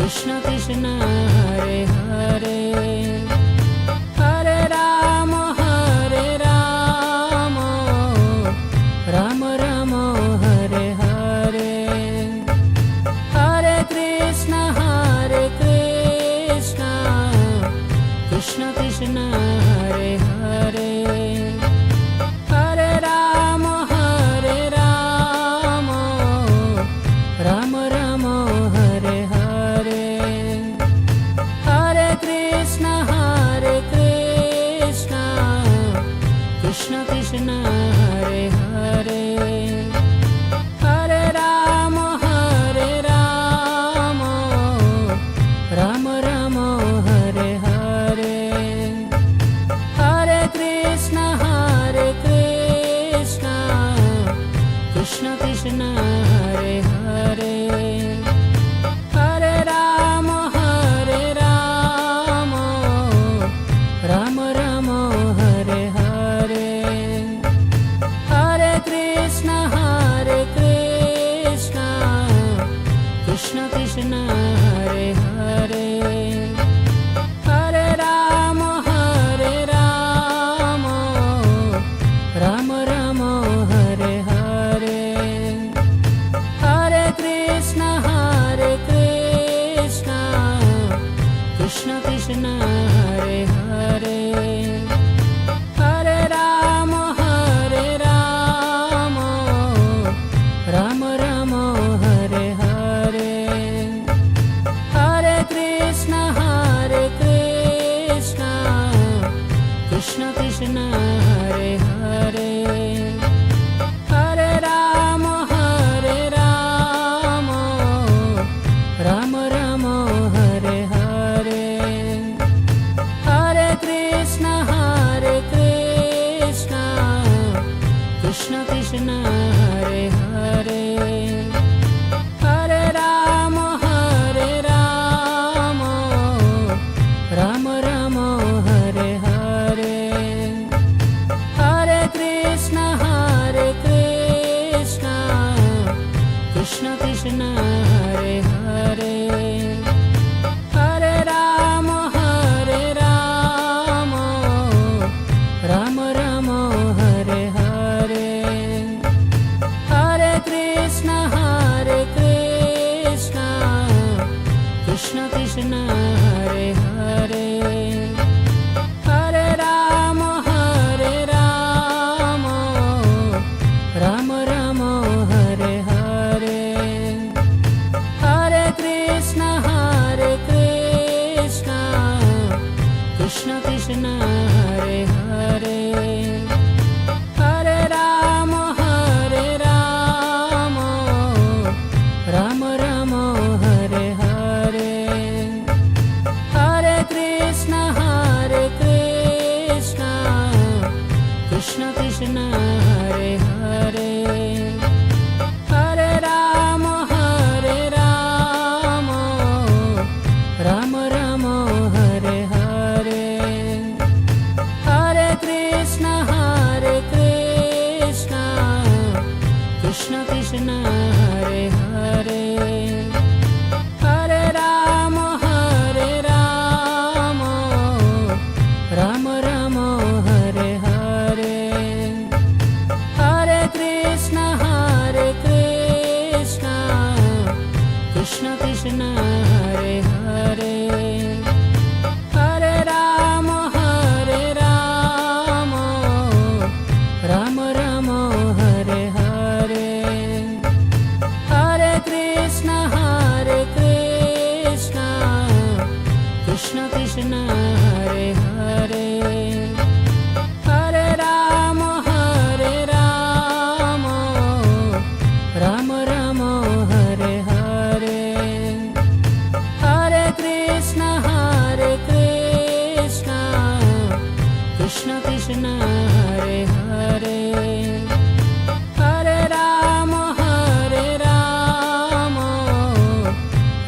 Krishna Krishna Hare Hare, Hare Ram Ram Ram Hare Hare, Hare Krishna Krishna Krishna Hare Hare, Hare Ram Ram Ram Hare Hare, Hare Krishna Krishna Krishna Hare Hare, Hare Ram Ram Ram Hare Hare, Hare Krishna Krishna Krishna Hare Hare, Hare Ram Ram Ram Hare Hare, Hare Krishna Krishna Krishna Hare Hare, Hare Ram Ram Ram Hare Hare, Hare Krishna Krishna Krishna Hare Hare, Hare Ram Ram Ram Hare Hare, Hare Krishna Krishna Krishna Hare Hare, Hare Ram Ram Ram Hare Hare, Hare Krishna Krishna Krishna Hare Hare, Hare Ram Ram Ram Hare Hare, Hare Krishna Krishna Krishna Hare Hare, Hare Ram Ram Ram Hare Hare, Hare Krishna Krishna Krishna Hare Hare, Hare Ram Ram Ram Hare Hare, Hare Krishna Krishna Krishna Hare Hare, Hare Ram Ram Ram Hare Hare, Hare Krishna Krishna Krishna Hare Hare, Hare Ram Ram Ram Hare Hare, Hare Krishna Krishna Krishna Hare Hare, Hare Ram Ram Ram Hare Hare, Hare Krishna Krishna Krishna Hare Hare, Hare Ram Ram Ram Hare Hare, Hare Krishna Krishna Krishna Hare Hare, Hare Ram Ram Ram Hare Hare, Hare Krishna Krishna Krishna Hare Hare, Hare Ram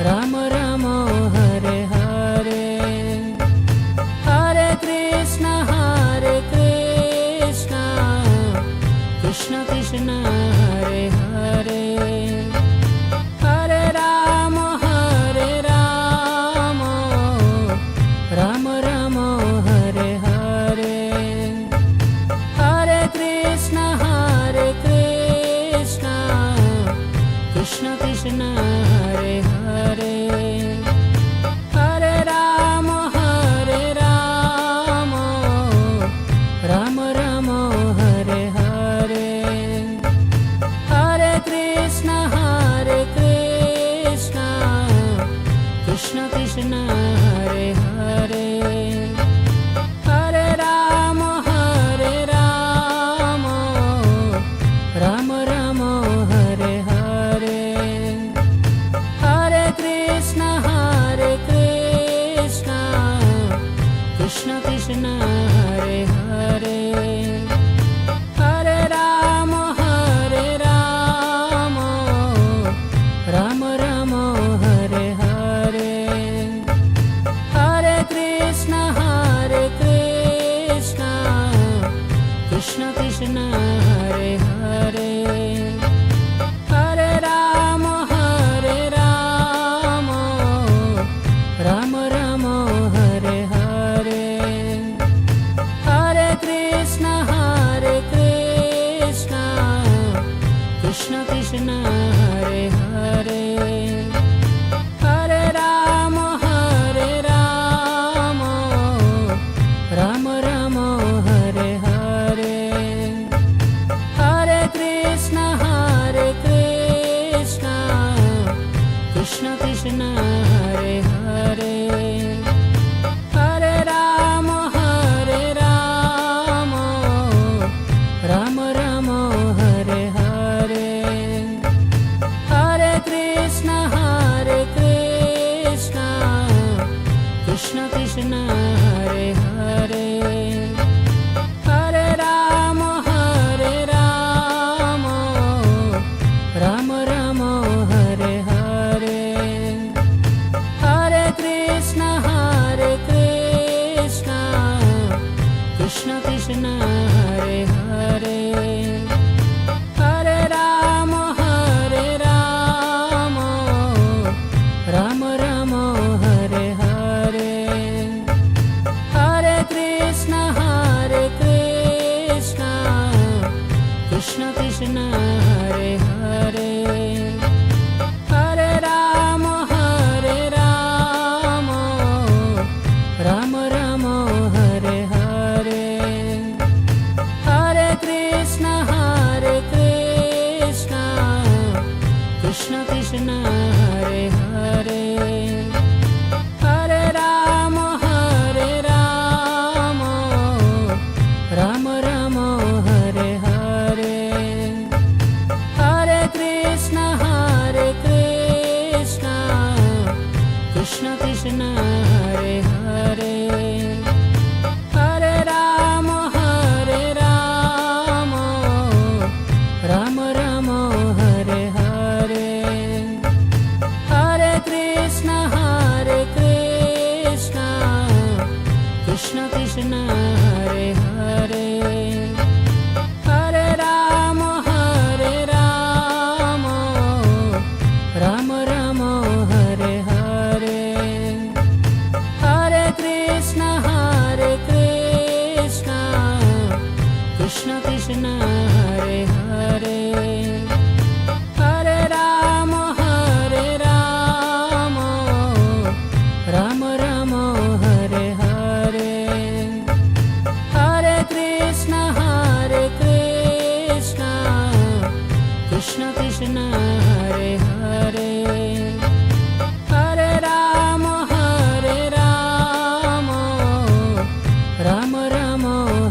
Ram Ram Hare Hare, Krishna Krishna Hare Hare Hare Ram Ram Ram Hare Hare Hare Krishna Krishna Krishna Hare Hare Hare Ram Ram Ram Hare Hare Hare Krishna Krishna Krishna Hare Hare Hare Ram Ram Ram Hare Hare Hare Krishna Krishna Krishna Hare Hare Hare Ram Ram Ram Hare Hare Hare Krishna Krishna Krishna Hare Hare Hare Ram Ram Ram Hare Hare Hare Krishna Krishna Krishna Hare Hare Hare Ram Ram Ram Hare Hare Hare Krishna Krishna Krishna Hare Hare Hare Ram Ram Ram Hare Hare Hare Krishna Krishna Krishna Hare Hare Hare Ram Ram Ram Hare Hare Hare Krishna Krishna Krishna Hare Hare Hare Ram Ram Ram Hare Hare Hare Krishna Krishna Krishna Hare Hare Hare Ram Ram Ram Hare Hare Hare Krishna Krishna Krishna Hare Hare Hare Ram Ram Ram Hare Hare Hare Krishna Krishna Krishna Hare Hare Hare Ram Ram Ram Hare Hare Hare Krishna Krishna Krishna Hare Hare Hare Ram Ram Ram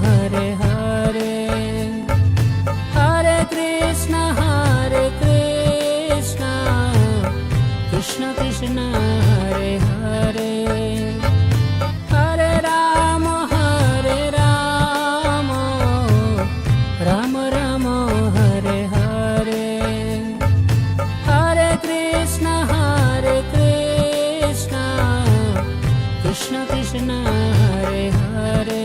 Hare Hare Hare Krishna Krishna Krishna Hare Hare Hare Ram Ram Ram Hare Hare Hare Krishna Krishna Krishna Hare Hare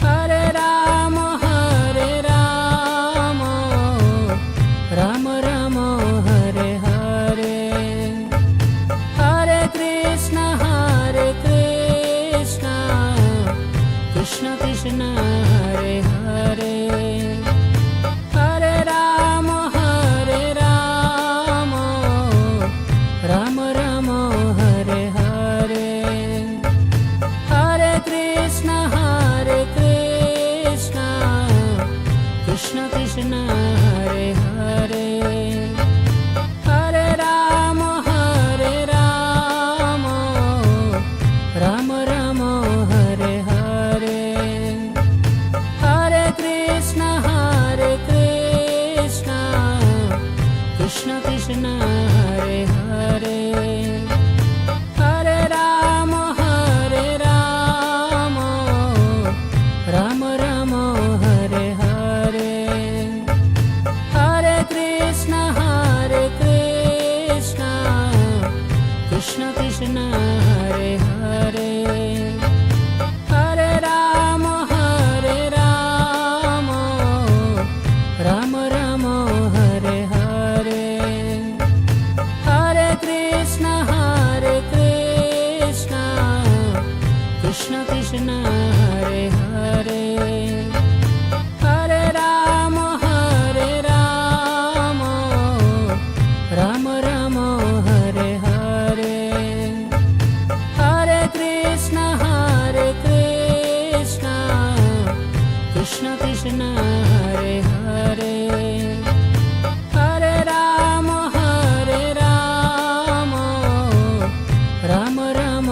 Hare Ram Ram Ram Hare Hare Hare Krishna Krishna Krishna Hare Hare Hare Ram Ram Ram Hare Hare Hare Krishna Krishna Krishna Hare Hare Hare Ram Ram Ram Hare Hare Hare Krishna Krishna Krishna Hare Hare Hare Ram Ram Ram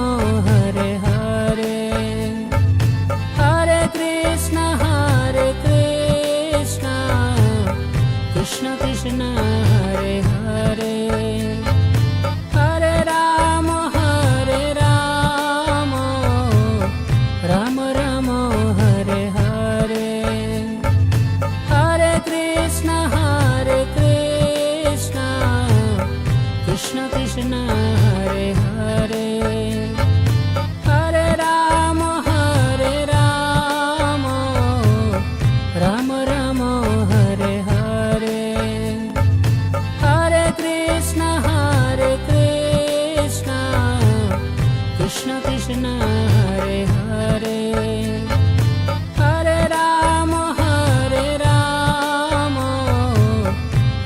Hare Hare Hare Krishna Krishna Krishna Hare Hare Hare Ram Ram Ram Hare Hare Hare Krishna Krishna Krishna Hare Hare Hare Ram Ram Ram Hare Hare Hare Krishna Krishna Krishna Hare Hare Hare Ram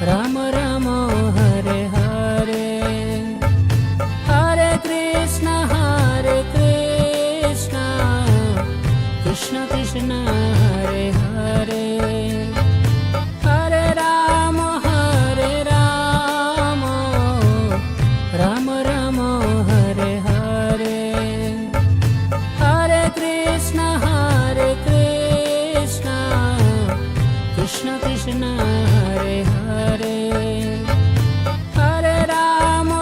Ram Ram Hare Hare Hare Krishna Krishna Krishna Hare Hare Hare Ram Ram Ram Hare Hare Hare Krishna Krishna Krishna Hare Hare Hare Ram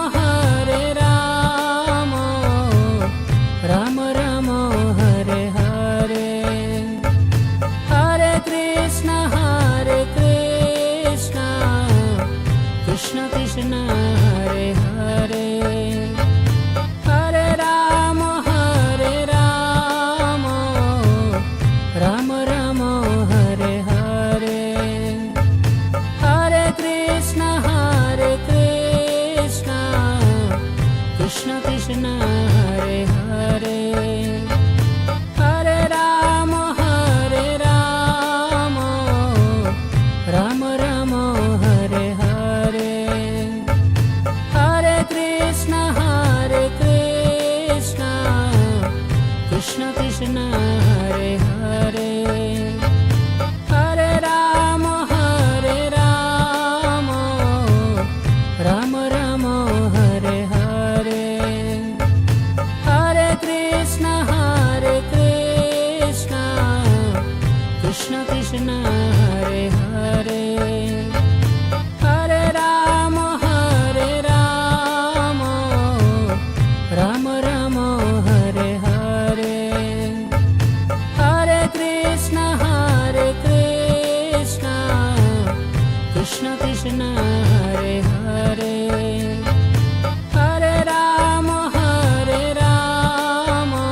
Ram Ram Hare Hare Hare Krishna Krishna Krishna Hare Hare Hare Ram Ram Ram Hare Hare Hare Krishna Krishna Krishna Hare Hare Hare Ram Ram Ram Hare Hare Hare Krishna Krishna Krishna Hare Hare Hare Ram Ram Ram Hare Hare Hare Krishna Krishna Krishna Hare Hare Hare Ram Ram Ram Hare Hare Hare Krishna Krishna Krishna Hare Hare Hare Ram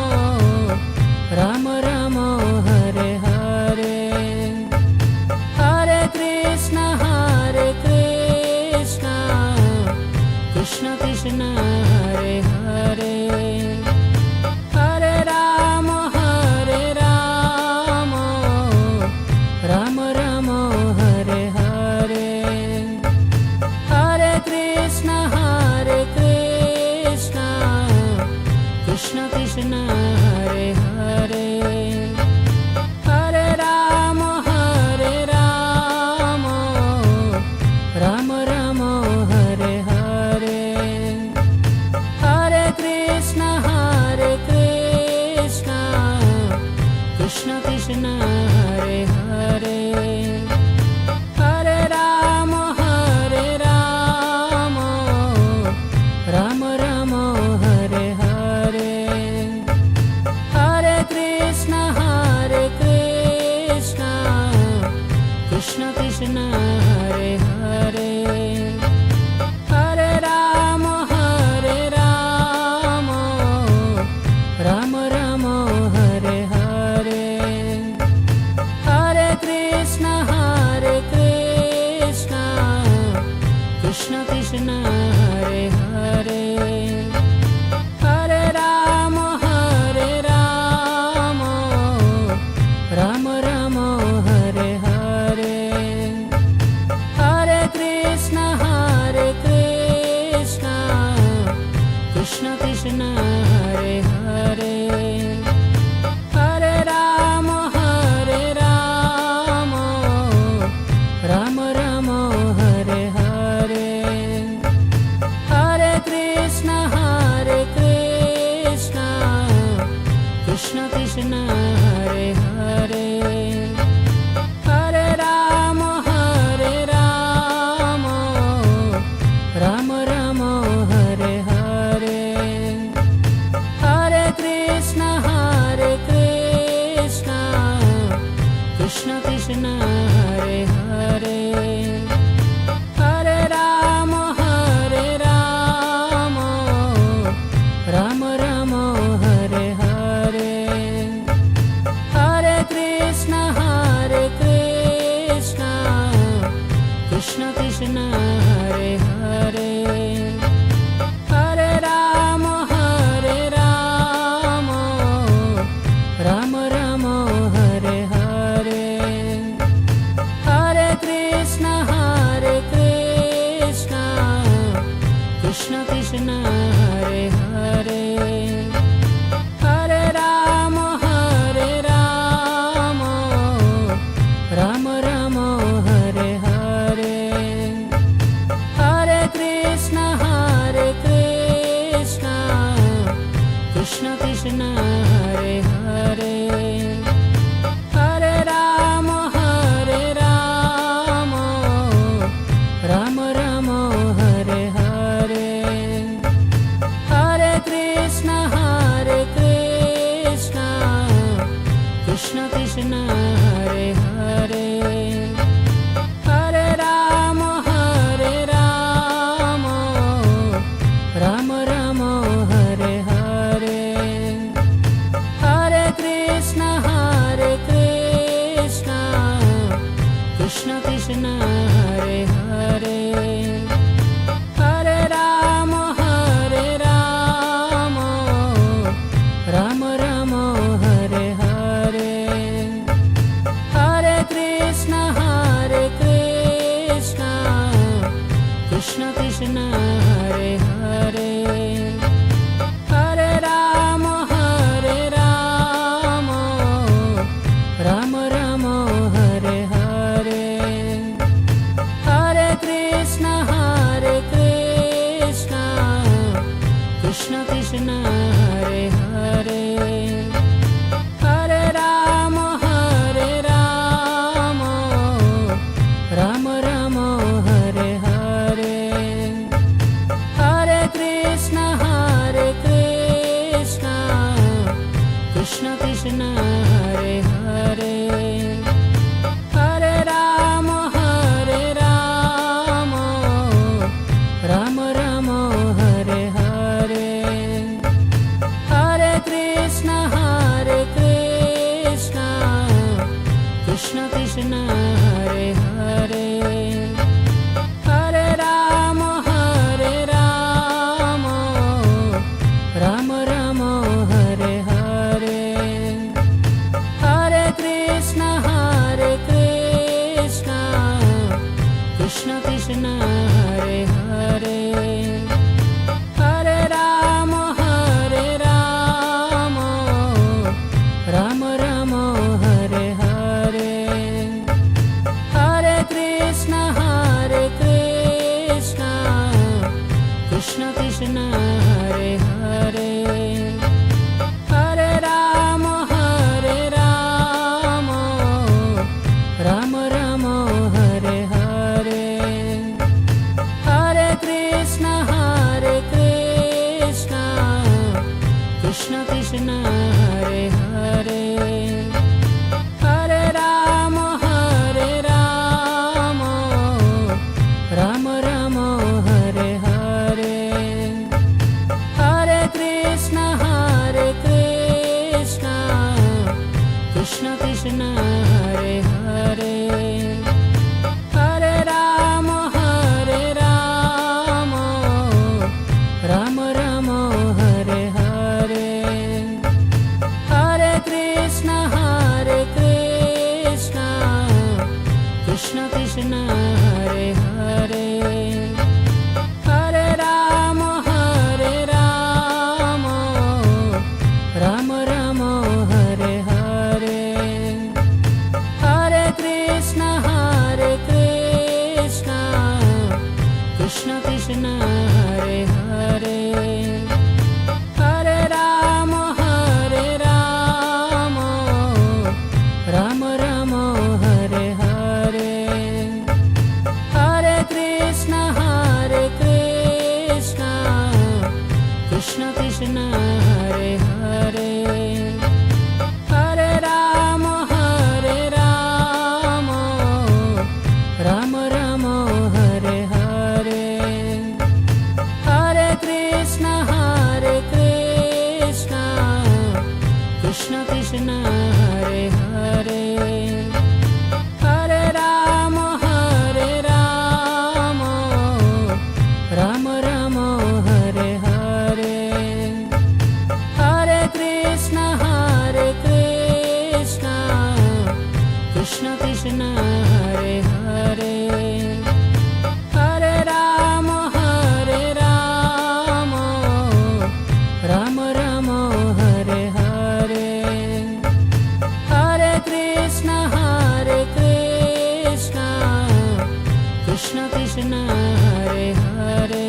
Ram Ram Hare Hare Hare Krishna Krishna Krishna Hare Hare Hare Ram Ram Ram Hare Hare Hare Krishna Krishna Krishna Hare Hare Hare Ram Ram Ram Hare Hare Hare Krishna Krishna Krishna Hare Hare Hare Ram Ram Ram Hare Hare Krishna Krishna Hare Hare Hare Ram Ram Ram Hare Hare Hare Krishna Krishna Krishna Hare Hare Hare Ram Ram Ram Hare Hare Hare Krishna Krishna Krishna Hare Hare Hare Ram Ram Ram Hare Hare Hare Krishna Krishna Krishna Hare Hare Hare Ram Ram Ram Hare Hare Hare Krishna Krishna Krishna Hare Hare Hare Ram Ram Ram Hare Hare Hare Krishna Krishna Krishna Hare Hare Hare Ram Ram Ram Hare Hare Hare Krishna Krishna Krishna Hare Hare Hare Ram Ram Ram Hare Hare Hare Krishna Krishna Krishna Hare Hare Hare Ram Ram Ram Hare Hare Hare Krishna Krishna Krishna Hare Hare Hare Ram Ram Ram Hare Hare Hare Krishna Krishna Krishna Hare Hare Hare Ram Ram Ram Hare Hare Hare Krishna Krishna Krishna Hare Hare Hare Ram Ram Ram Hare Hare Hare Krishna Krishna Krishna Hare Hare Hare Ram Ram Ram Hare Hare Hare Krishna Krishna Krishna Hare Hare Hare Ram Ram Ram Hare Hare Hare Krishna Krishna Krishna Hare Hare Hare Ram Ram Ram Hare Hare Hare Krishna Krishna Krishna Hare Hare Hare Ram Ram Ram Hare Hare Hare Krishna Krishna Krishna Hare Hare Hare Ram Ram Ram Hare Hare Hare Krishna Krishna Krishna Hare Hare Hare Ram Ram Ram Hare Hare Hare Krishna Krishna Krishna Hare Hare Hare Ram Ram Ram Hare Hare Hare Krishna Krishna Krishna Hare Hare Hare Ram Ram Ram Hare Hare Hare Krishna Krishna Krishna Hare Hare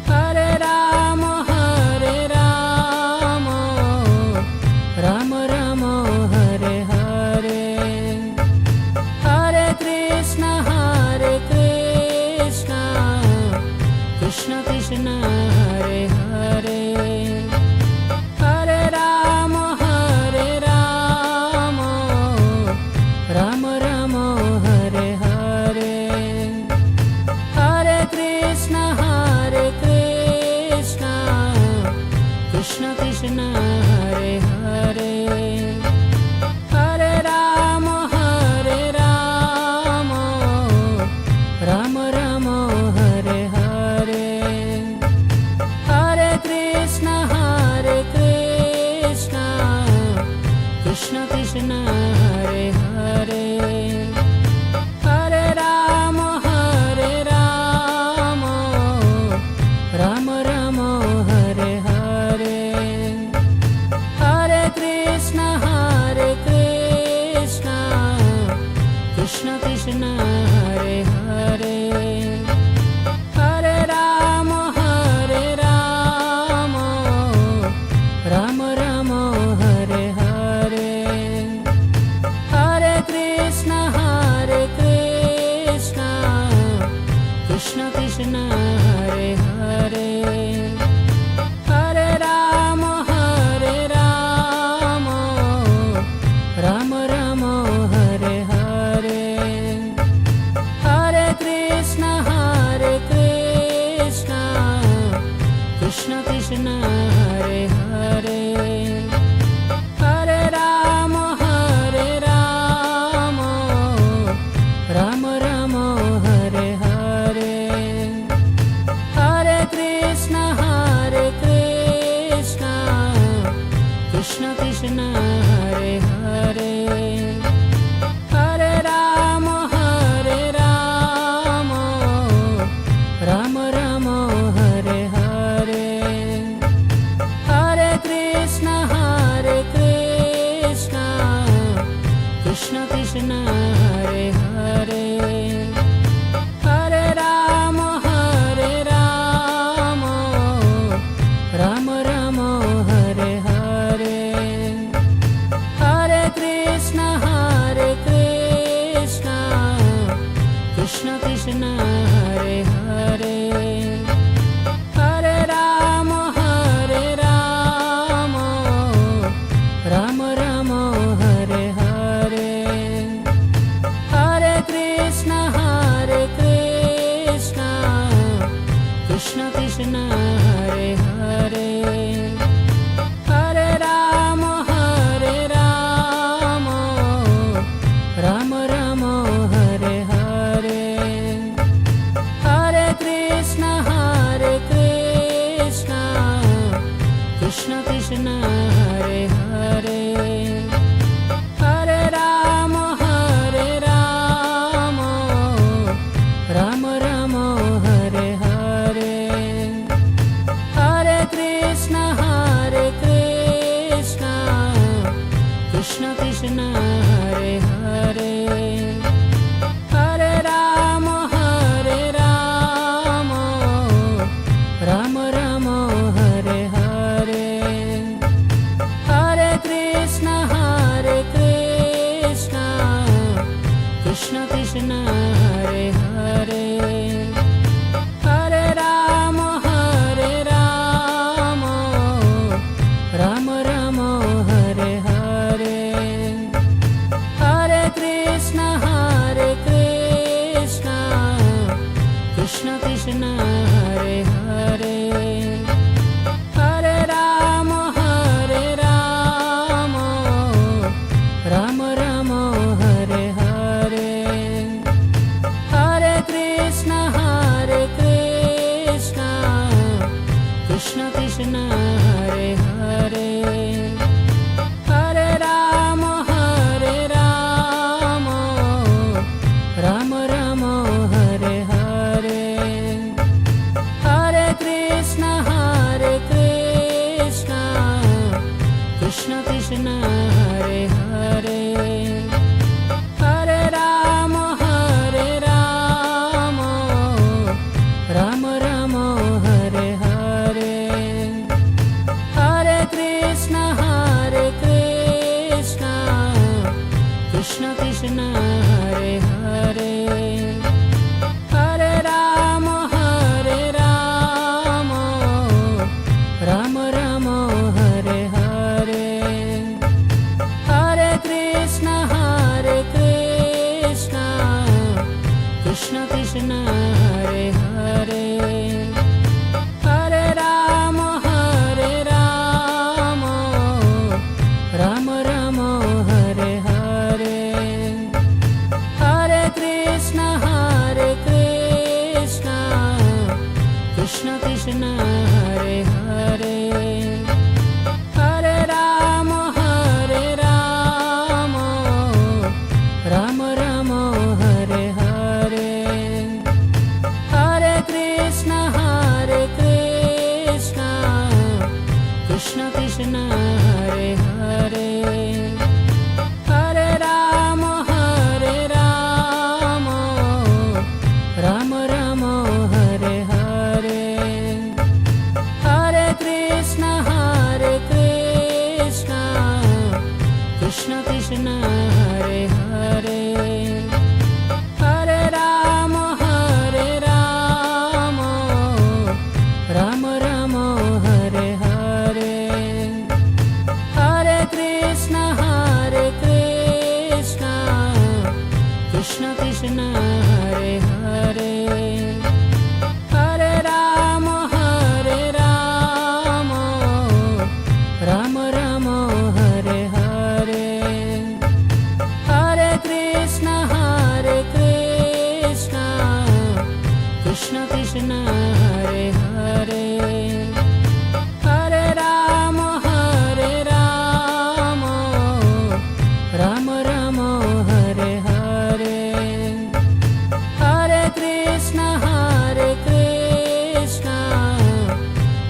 Hare Ram Ram Ram Hare Hare Hare Krishna Krishna Krishna Hare Hare Hare Ram Ram Ram Hare Hare Hare Krishna Krishna Krishna Hare Hare Hare Ram Ram Ram Hare Hare Hare Krishna Krishna Krishna Hare Hare Hare Ram Ram Ram Hare Hare Hare Krishna Krishna Krishna Hare Hare Hare Ram Ram Ram Hare Hare Hare Krishna Krishna Krishna Hare Hare Hare Ram Ram Ram Hare Hare Hare Krishna Krishna Krishna Hare Hare Hare Ram Ram Ram Hare Hare Hare Krishna Krishna Krishna Hare Hare Hare Ram Ram Ram Hare Hare Krishna Krishna Hare Hare Hare Rama Rama Rama Hare Hare Hare Krishna Krishna Krishna Hare Hare Hare Rama Rama Rama Hare Hare Hare Krishna Krishna Krishna Hare Hare Hare Rama Rama Rama Hare Hare Hare Krishna Krishna Krishna Hare Hare Hare Rama Rama Rama Hare Hare Hare Krishna Krishna Krishna Hare Hare Hare Rama Rama Rama Hare Hare Hare Krishna Krishna Krishna Hare Hare Hare Rama Rama Rama Hare Hare Hare Krishna Krishna Krishna Hare Hare Hare Rama Rama Rama Hare Hare Hare Krishna Krishna Krishna Hare Hare Hare Rama Rama Rama Hare Hare Hare Krishna Krishna Krishna Hare Hare Hare Rama Rama Rama Hare Hare Hare Krishna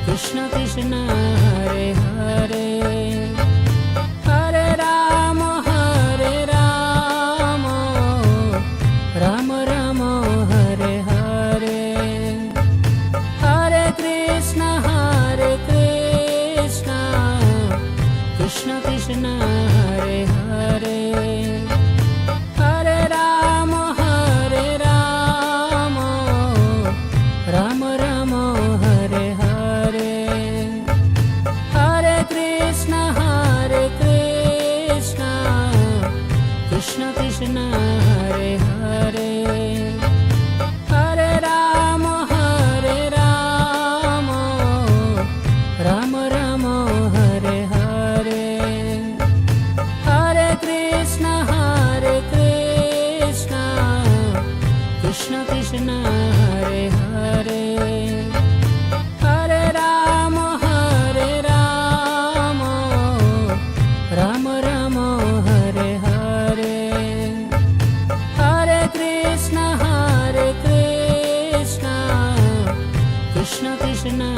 Krishna Krishna Hare Hare Hare Rama Rama Rama Hare Hare Hare Krishna Krishna Krishna Hare Hare Hare Rama Rama Rama Hare Hare Hare Krishna Krishna Krishna Hare Hare Hare Rama Rama Rama Hare Hare Hare Krishna Krishna Krishna Hare Hare Hare Rama Rama Rama Hare Hare Hare Krishna Krishna Krishna